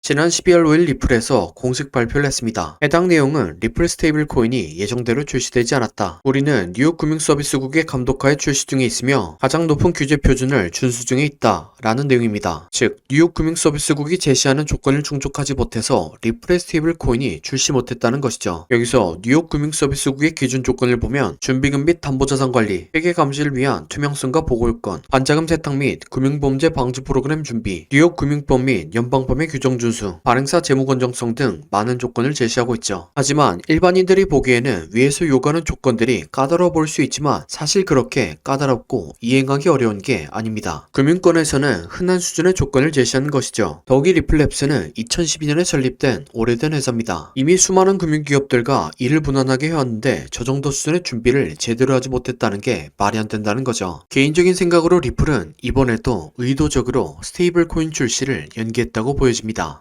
지난 12월 5일 리플에서 공식 발표를 했습니다. 해당 내용은 리플 스테이블 코인이 예정대로 출시되지 않았다. 우리는 뉴욕 금융서비스국의 감독하에 출시 중에 있으며 가장 높은 규제 표준을 준수 중에 있다 라는 내용입니다. 즉 뉴욕 금융서비스국이 제시하는 조건을 충족하지 못해서 리플의 스테이블 코인이 출시 못했다는 것이죠. 여기서 뉴욕 금융서비스국의 기준 조건을 보면 준비금 및 담보자산 관리, 회계 감시를 위한 투명성과 보고 요건, 반자금 세탁 및 금융범죄 방지 프로그램 준비, 뉴욕 금융법 및 연방법의 규정 준수, 발행사 재무 건정성 등 많은 조건을 제시하고 있죠. 하지만 일반인들이 보기에는 위에서 요구하는 조건들이 까다로워 보일 수 있지만 사실 그렇게 까다롭고 이행하기 어려운 게 아닙니다. 금융권에서는 흔한 수준의 조건을 제시하는 것이죠. 더욱이 리플랩스는 2012년에 설립된 오래된 회사입니다. 이미 수많은 금융기업들과 일을 무난하게 해왔는데 저 정도 수준의 준비를 제대로 하지 못했다는 게 말이 안 된다는 거죠. 개인적인 생각으로 리플은 이번에도 의도적으로 스테이블 코인 출시를 연기했다고 보여집니다.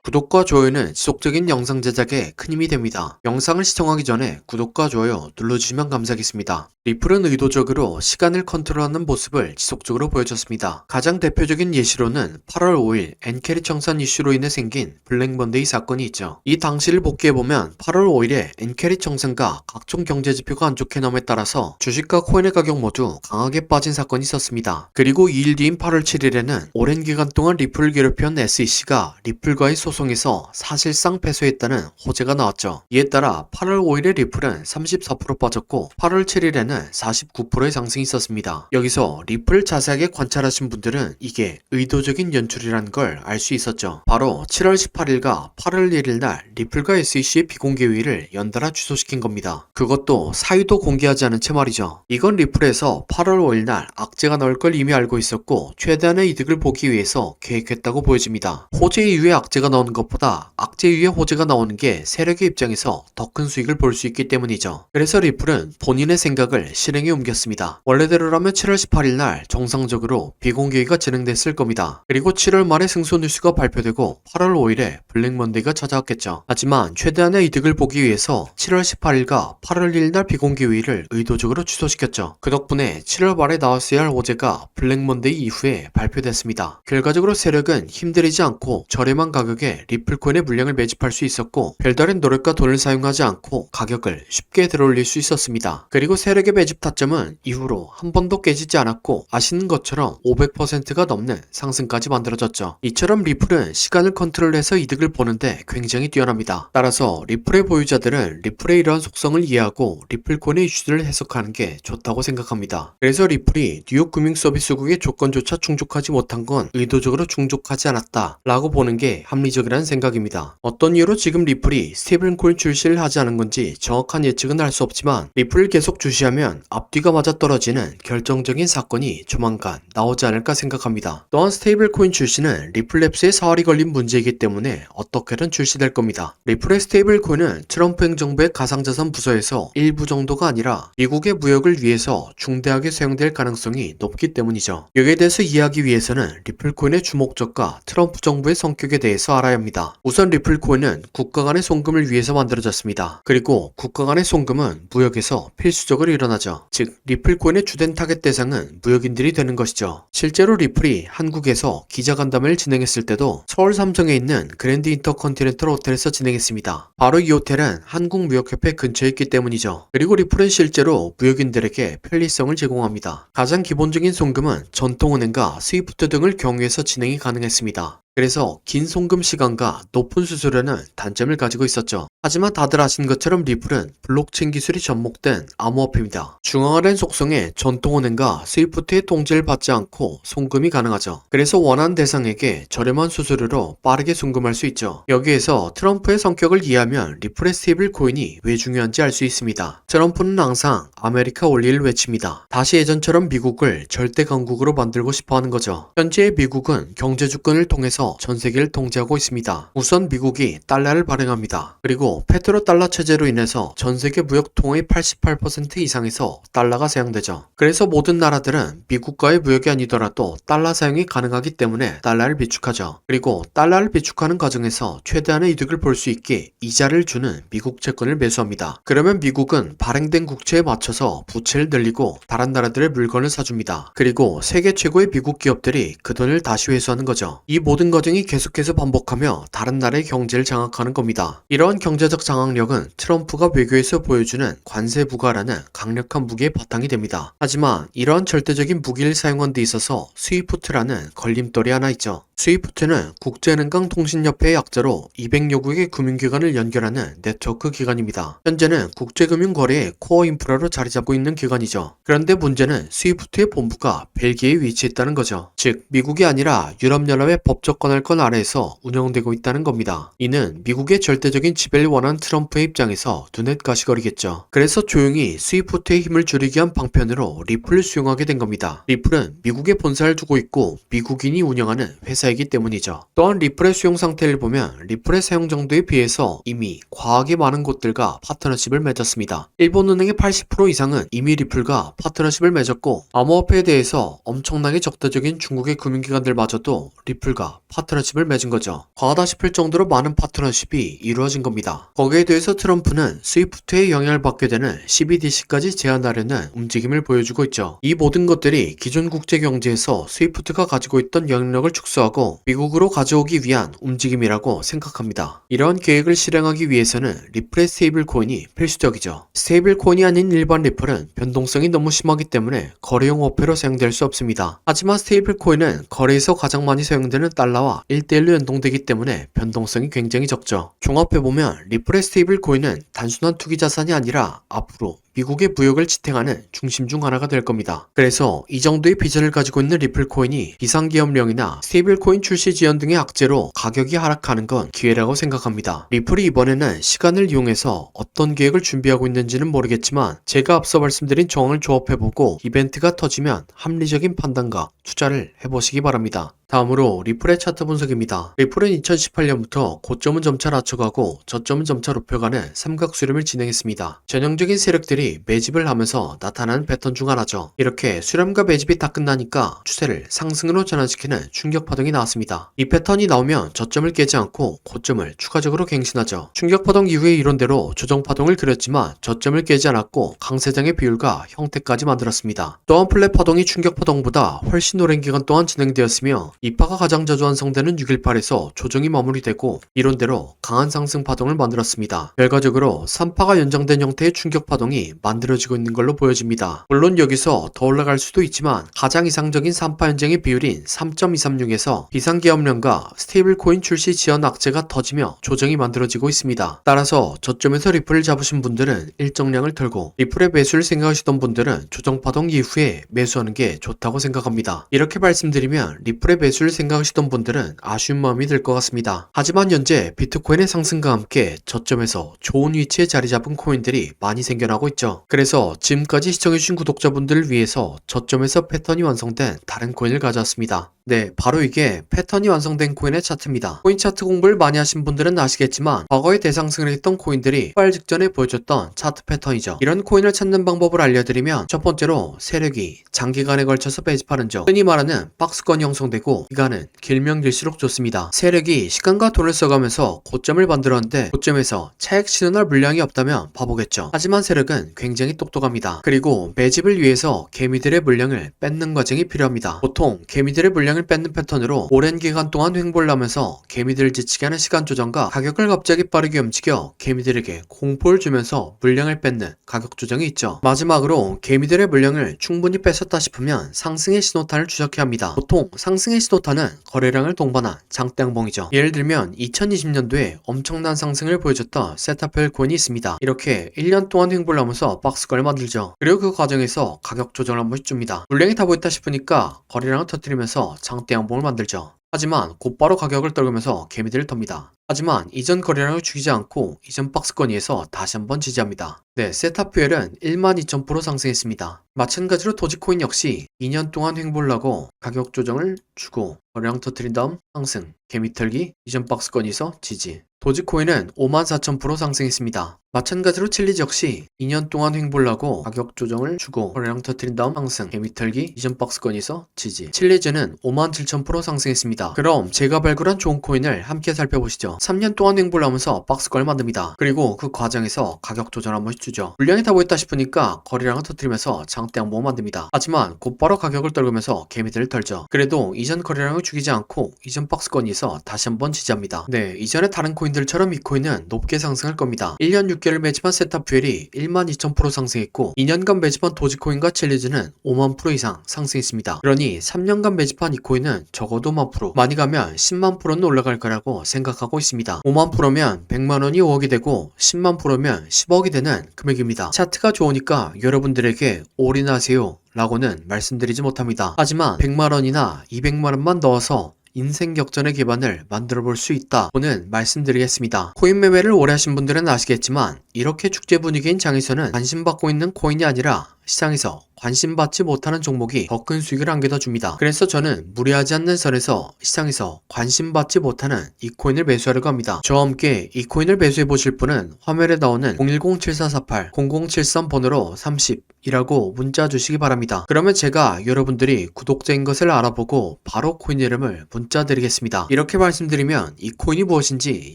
구독과 좋아요는 지속적인 영상 제작에 큰 힘이 됩니다. 영상을 시청하기 전에 구독과 좋아요 눌러주시면 감사하겠습니다. 리플은 의도적으로 시간을 컨트롤하는 모습을 지속적으로 보여줬습니다. 가장 대표적인 예시로는 8월 5일 엔캐리 청산 이슈로 인해 생긴 블랙먼데이 사건이 있죠. 이 당시를 복귀해보면 8월 5일에 엔캐리 청산과 각종 경제지표가 안 좋게 남에 따라서 주식과 코인의 가격 모두 강하게 빠진 사건이 있었습니다. 그리고 2일 뒤인 8월 7일에는 오랜 기간 동안 리플을 괴롭혀온 SEC가 리플과의 소송에서 사실상 패소했다는 호재가 나왔죠. 이에 따라 8월 5일에 리플은 34% 빠졌고 8월 7일에는 49%의 상승이 있었습니다. 여기서 리플을 자세하게 관찰하신 분들은 이게 의도적인 연출이라는 걸 알 수 있었죠. 바로 7월 18일과 8월 1일 날 리플과 SEC의 비공개 회의를 연달아 취소시킨 겁니다. 그것도 사유도 공개하지 않은 채 말이죠. 이건 리플에서 8월 5일 날 악재가 나올 걸 이미 알고 있었고 최대한의 이득을 보기 위해서 계획했다고 보여집니다. 호재 이후에 악재가 나오는 것보다 악재 이후에 호재가 나오는 게 세력의 입장에서 더 큰 수익을 볼 수 있기 때문이죠. 그래서 리플은 본인의 생각을 실행에 옮겼습니다. 원래대로라면 7월 18일 날 정상적으로 비공개회가 진행됐을 겁니다. 그리고 7월 말에 승소 뉴스가 발표되고 8월 5일에 블랙먼데이가 찾아왔겠죠. 하지만 최대한의 이득을 보기 위해서 7월 18일과 8월 1일 날 비공개회의를 의도적으로 취소시켰죠. 그 덕분에 7월 말에 나왔어야 할 호재가 블랙먼데이 이후에 발표됐습니다. 결과적으로 세력은 힘들이지 않고 저렴한 가격에 리플코인의 물량을 매집할 수 있었고 별다른 노력과 돈을 사용하지 않고 가격을 쉽게 들어올릴 수 있었습니다. 그리고 세력의 매집 타점은 이후로 한 번도 깨지지 않았고 아시는 것처럼 500%가 넘는 상승까지 만들어졌죠. 이처럼 리플은 시간을 컨트롤해서 이득을 보는데 굉장히 뛰어납니다. 따라서 리플의 보유자들은 리플의 이러한 속성을 이해하고 리플코인의 이슈들을 해석하는 게 좋다고 생각합니다. 그래서 리플이 뉴욕 금융서비스국의 조건조차 충족하지 못한 건 의도적으로 충족하지 않았다 라고 보는 게 합리적이라는 생각입니다. 어떤 이유로 지금 리플이 스테이블 코인 출시를 하지 않은 건지 정확한 예측은 할 수 없지만 리플을 계속 주시하면 앞뒤가 맞아떨어지는 결정적인 사건이 조만간 나오지 않을까 생각합니다. 또한 스테이블 코인 출시는 리플랩스의 사활이 걸린 문제이기 때문에 어떻게든 출시될 겁니다. 리플의 스테이블 코인은 트럼프 행정부의 가상자산 부서에서 일부 정도가 아니라 미국의 무역을 위해서 중대하게 사용될 가능성이 높기 때문이죠. 여기에 대해서 이해하기 위해서는 리플 코인의 주목적과 트럼프 정부의 성격에 대해서 알아야 합니다. 우선 리플 코인은 국가 간의 송금을 위해서 만들어졌습니다. 그리고 국가 간의 송금은 무역에서 필수적으로 일어나죠. 즉 리플 코인의 주된 타겟 대상은 무역인들이 되는 것이죠. 실제로 리플이 한국에서 기자간담회를 진행했을 때도 서울 삼성에 있는 그랜드 인터컨티넨탈 호텔에서 진행했습니다. 바로 이 호텔은 한국무역협회 근처에 있기 때문이죠. 그리고 리플은 실제로 무역인들에게 편리성을 제공합니다. 가장 기본적인 송금은 전통은행과 스위프트 등을 경유해서 진행이 가능했습니다. 그래서 긴 송금 시간과 높은 수수료는 단점을 가지고 있었죠. 하지만 다들 아신 것처럼 리플은 블록체인 기술이 접목된 암호화폐입니다. 중앙화된 속성에 전통은행과 스위프트의 통제를 받지 않고 송금이 가능하죠. 그래서 원하는 대상에게 저렴한 수수료로 빠르게 송금할 수 있죠. 여기에서 트럼프의 성격을 이해하면 리플의 스테이블 코인이 왜 중요한지 알 수 있습니다. 트럼프는 항상 아메리카 원리를 외칩니다. 다시 예전처럼 미국을 절대 강국으로 만들고 싶어 하는 거죠. 현재의 미국은 경제 주권을 통해서 전 세계를 통제하고 있습니다. 우선 미국이 달러를 발행합니다. 그리고 그리고 페트로달러 체제로 인해서 전 세계 무역 통화의 88% 이상에서 달러가 사용되죠. 그래서 모든 나라들은 미국과의 무역이 아니더라도 달러 사용이 가능하기 때문에 달러를 비축하죠. 그리고 달러를 비축하는 과정에서 최대한의 이득을 볼 수 있게 이자를 주는 미국 채권을 매수합니다. 그러면 미국은 발행된 국채에 맞춰서 부채를 늘리고 다른 나라들의 물건을 사줍니다. 그리고 세계 최고의 미국 기업들이 그 돈을 다시 회수하는 거죠. 이 모든 과정이 계속해서 반복하며 다른 나라의 경제를 장악하는 겁니다. 이러한 경제적 장악력은 트럼프가 외교에서 보여주는 관세 부과라는 강력한 무기의 바탕이 됩니다. 하지만 이러한 절대적인 무기를 사용한 데 있어서 스위프트라는 걸림돌이 하나 있죠. 스위프트는 국제은행통신협회의 약자로 200여 국의 금융기관을 연결하는 네트워크 기관입니다. 현재는 국제금융거래의 코어 인프라로 자리 잡고 있는 기관이죠. 그런데 문제는 스위프트의 본부가 벨기에에 위치했다는 거죠. 즉 미국이 아니라 유럽연합의 법적 권한권 아래에서 운영되고 있다는 겁니다. 이는 미국의 절대적인 지배를 원한 트럼프의 입장에서 눈엣 가시거리겠죠. 그래서 조용히 스위프트의 힘을 줄이기 위한 방편으로 리플을 수용하게 된 겁니다. 리플은 미국에 본사를 두고 있고 미국인이 운영하는 회사이기 때문이죠. 또한 리플의 수용 상태를 보면 리플의 사용 정도에 비해서 이미 과하게 많은 곳들과 파트너십을 맺었습니다. 일본은행의 80% 이상은 이미 리플과 파트너십을 맺었고 암호화폐에 대해서 엄청나게 적대적인 중국의 금융기관들마저도 리플과 파트너십을 맺은 거죠. 과하다 싶을 정도로 많은 파트너십이 이루어진 겁니다. 거기에 대해서 트럼프는 스위프트의 영향을 받게 되는 CBDC까지 제한하려는 움직임을 보여주고 있죠. 이 모든 것들이 기존 국제경제에서 스위프트가 가지고 있던 영향력을 축소하고 미국으로 가져오기 위한 움직임이라고 생각합니다. 이러한 계획을 실행하기 위해서는 리플의 스테이블 코인이 필수적이죠. 스테이블 코인이 아닌 일반 리플은 변동성이 너무 심하기 때문에 거래용 화폐로 사용될 수 없습니다. 하지만 스테이블 코인은 거래에서 가장 많이 사용되는 달러와 1대1로 연동되기 때문에 변동성이 굉장히 적죠. 종합해보면 리플의 스테이블 코인은 단순한 투기 자산이 아니라 앞으로 미국의 무역을 지탱하는 중심 중 하나가 될 겁니다. 그래서 이 정도의 비전을 가지고 있는 리플 코인이 비상기업령이나 스테이블 코인 출시 지연 등의 악재로 가격이 하락하는 건 기회라고 생각합니다. 리플이 이번에는 시간을 이용해서 어떤 계획을 준비하고 있는지는 모르겠지만 제가 앞서 말씀드린 정황을 조합해보고 이벤트가 터지면 합리적인 판단과 투자를 해보시기 바랍니다. 다음으로 리플의 차트 분석입니다. 리플은 2018년부터 고점은 점차 낮춰가고 저점은 점차 높여가는 삼각수렴을 진행했습니다. 전형적인 세력들이 매집을 하면서 나타나는 패턴 중 하나죠. 이렇게 수렴과 매집이 다 끝나니까 추세를 상승으로 전환시키는 충격파동이 나왔습니다. 이 패턴이 나오면 저점을 깨지 않고 고점을 추가적으로 갱신하죠. 충격파동 이후의 이론대로 조정파동을 그렸지만 저점을 깨지 않았고 강세장의 비율과 형태까지 만들었습니다. 또한 플랫파동이 충격파동보다 훨씬 오랜 기간 동안 진행되었으며 이파가 가장 자주 완성되는 618에서 조정이 마무리되고 이론대로 강한 상승 파동을 만들었습니다. 결과적으로 3파가 연장된 형태의 충격 파동이 만들어지고 있는 걸로 보여집니다. 물론 여기서 더 올라갈 수도 있지만 가장 이상적인 3파 현장의 비율인 3.236에서 비상기업령과 스테이블 코인 출시 지연 악재가 터지며 조정이 만들어지고 있습니다. 따라서 저점에서 리플을 잡으신 분들은 일정량을 털고 리플의 매수를 생각하시던 분들은 조정 파동 이후에 매수하는 게 좋다고 생각합니다. 이렇게 말씀드리면 리플의 매수를 생각하시던 분들은 아쉬운 마음이 들 것 같습니다. 하지만 현재 비트코인의 상승과 함께 저점에서 좋은 위치에 자리 잡은 코인들이 많이 생겨나고 있죠. 그래서 지금까지 시청해주신 구독자분들을 위해서 저점에서 패턴이 완성된 다른 코인을 가져왔습니다. 네, 바로 이게 패턴이 완성된 코인의 차트입니다. 코인 차트 공부를 많이 하신 분들은 아시겠지만 과거에 대상승을 했던 코인들이 폭발 직전에 보여줬던 차트 패턴이죠. 이런 코인을 찾는 방법을 알려드리면 첫 번째로 세력이 장기간에 걸쳐서 매집하는 점, 흔히 말하는 박스권이 형성되고 기간은 길면 길수록 좋습니다. 세력이 시간과 돈을 써가면서 고점을 만들었는데 고점에서 차익 실현할 물량이 없다면 바보겠죠. 하지만 세력은 굉장히 똑똑합니다. 그리고 매집을 위해서 개미들의 물량을 뺏는 과정이 필요합니다. 보통 개미들의 물량을 뺏는 패턴으로 오랜 기간 동안 횡보를 하면서 개미들을 지치게 하는 시간 조정과 가격을 갑자기 빠르게 움직여 개미들에게 공포를 주면서 물량을 뺏는 가격 조정이 있죠. 마지막으로 개미들의 물량을 충분히 뺏었다 싶으면 상승의 신호탄을 추적해야 합니다. 보통 상승의 신호탄은 거래량을 동반한 장대양봉이죠. 예를 들면 2020년도에 엄청난 상승을 보여줬던 세타펠 코인이 있습니다. 이렇게 1년 동안 횡보를 하면서 박스권을 만들죠. 그리고 그 과정에서 가격 조정을 한 번씩 줍니다. 물량이 다 보였다 싶으니까 거래량을 터뜨리면서 장대양봉을 만들죠. 하지만 곧바로 가격을 떨구면서 개미들을 텁니다. 하지만 이전 거래량을 죽이지 않고 이전 박스권 위에서 다시 한번 지지합니다. 네, 세타퓨엘은 12,000% 상승했습니다. 마찬가지로 도지코인 역시 2년 동안 횡보를 하고 가격 조정을 주고 거래량 터뜨린 다음 상승, 개미털기, 이전 박스 건의서 지지. 도지코인은 54,000% 상승했습니다. 마찬가지로 칠리즈 역시 2년 동안 횡보를 하고 가격 조정을 주고 거래량 터뜨린 다음 상승, 개미털기, 이전 박스 건의서 지지. 칠리즈는 57,000% 상승했습니다. 그럼 제가 발굴한 좋은 코인을 함께 살펴보시죠. 3년 동안 횡보를 하면서 박스권을 만듭니다. 그리고 그 과정에서 가격 조정 한 번씩 주죠. 물량이 다 모였다 싶으니까 거래량을 터뜨리면서 장대 양봉 만듭니다. 하지만 곧바로 가격을 떨구면서 개미들을 털죠. 그래도 이전 거래량을 죽이지 않고 이전 박스권에서 다시 한번 지지합니다. 네, 이전에 다른 코인들처럼 이 코인은 높게 상승할 겁니다. 1년 6개월 매집한 세탑 퓨엘이 12,000% 상승했고 2년간 매집한 도지코인과 칠리즈는 50,000% 이상 상승했습니다. 그러니 3년간 매집한 이 코인은 적어도 10,000%, 많이 가면 100,000%는 올라갈 거라고 생각하고 있습니다. 50,000%면 100만원이 5억이 되고 100,000%면 10억이 되는 금액입니다. 차트가 좋으니까 여러분들에게 올인하세요 라고는 말씀드리지 못합니다. 하지만 100만원이나 200만원만 넣어서 인생 역전의 기반을 만들어 볼 수 있다고는 말씀드리겠습니다. 코인 매매를 오래 하신 분들은 아시겠지만 이렇게 축제 분위기인 장에서는 관심받고 있는 코인이 아니라 시장에서 관심받지 못하는 종목이 더 큰 수익을 안겨다 그래서 저는 무리하지 않는 선에서 시장에서 관심받지 못하는 이 코인을 매수하려고 합니다. 저와 함께 이 코인을 매수해 보실 분은 화면에 나오는 010-7448-0073 번호로 30이라고 문자 주시기 바랍니다. 그러면 제가 여러분들이 구독자인 것을 알아보고 바로 코인 이름을 문자 드리겠습니다. 이렇게 말씀드리면 이 코인이 무엇인지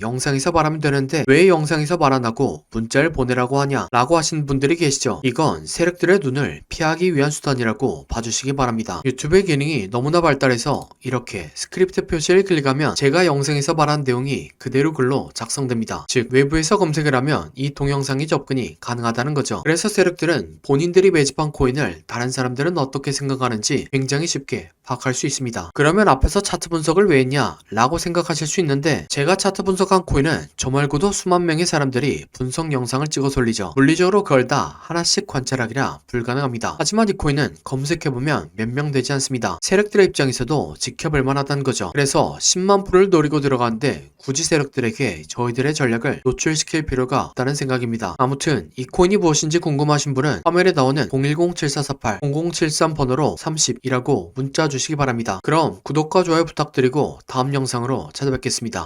영상에서 말하면 되는데 왜 영상에서 말 안 하고 문자를 보내라고 하냐 라고 하시는 분들이 계시죠. 이건 세력들의 눈을 피하기 위한 수단이라고 봐주시기 바랍니다. 유튜브의 기능이 너무나 발달해서 이렇게 스크립트 표시를 클릭하면 제가 영상에서 말한 내용이 그대로 글로 작성됩니다. 즉 외부에서 검색을 하면 이 동영상이 접근이 가능하다는 거죠. 그래서 세력들은 본인들이 매집한 코인을 다른 사람들은 어떻게 생각하는지 굉장히 쉽게 파악할 수 있습니다. 그러면 앞에서 차트 분석을 왜 했냐 라고 생각하실 수 있는데 제가 차트 분석한 코인은 저 말고도 수만 명의 사람들이 분석 영상을 찍어서 올리죠. 물리적으로 그걸 다 하나씩 관찰하기라 불가능합니다. 하지만 이 코인은 검색해보면 몇 명 되지 않습니다. 세력들의 입장에서도 지켜볼 만하다는 거죠. 그래서 10만 프로를 노리고 들어가는데 굳이 세력들에게 저희들의 전략을 노출시킬 필요가 없다는 생각입니다. 아무튼 이 코인이 무엇인지 궁금하신 분은 화면에 나오는 010-7448-0073 번호로 30이라고 문자 주시기 바랍니다. 그럼 구독과 좋아요 부탁드리고 다음 영상으로 찾아뵙겠습니다.